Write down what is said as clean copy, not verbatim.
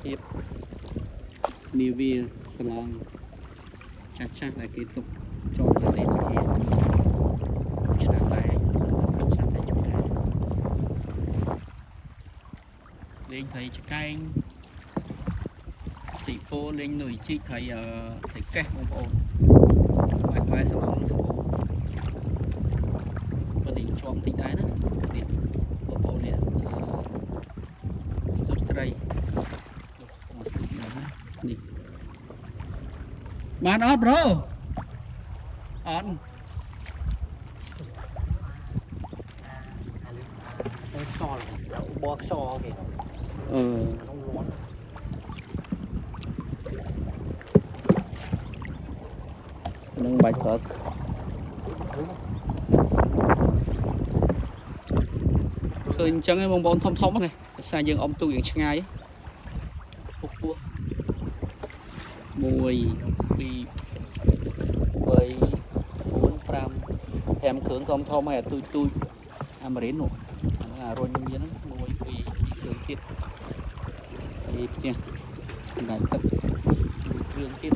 ភាពនាវាស្លងចាស់ៗដែលគេទុកចតនៅនេះដូចជាឆ្នាំដែរឆ្នាំតែជួយដែរលេងត្រីឆ្កែងទីពោលេងនុយជីកត្រីត្រីកេះបងប្អូនក្បែរស្លងនឹងសម្បូរបើនេះជាប់តិចដែរណានេះបងប្អូននេះស្ទូចត្រីនេះបានអត់ប្រូអត់ខ្យល់បោះខ្យល់គេក្នុងមាត់នឹងបាច់កើតឃើញអញ្ចឹងឯងបងប្អូនធំណាដោយសារយើងអុំទូកយ៉ាងឆ្ងាយពុះពោះ1 2 3 4 5 5គ្រឿងធំហើយទូចអាម៉ារីននោះអារុញមានហ្នឹង1 2គ្រឿងទៀតហើយផ្ទះដៃទឹកគ្រឿងទៀត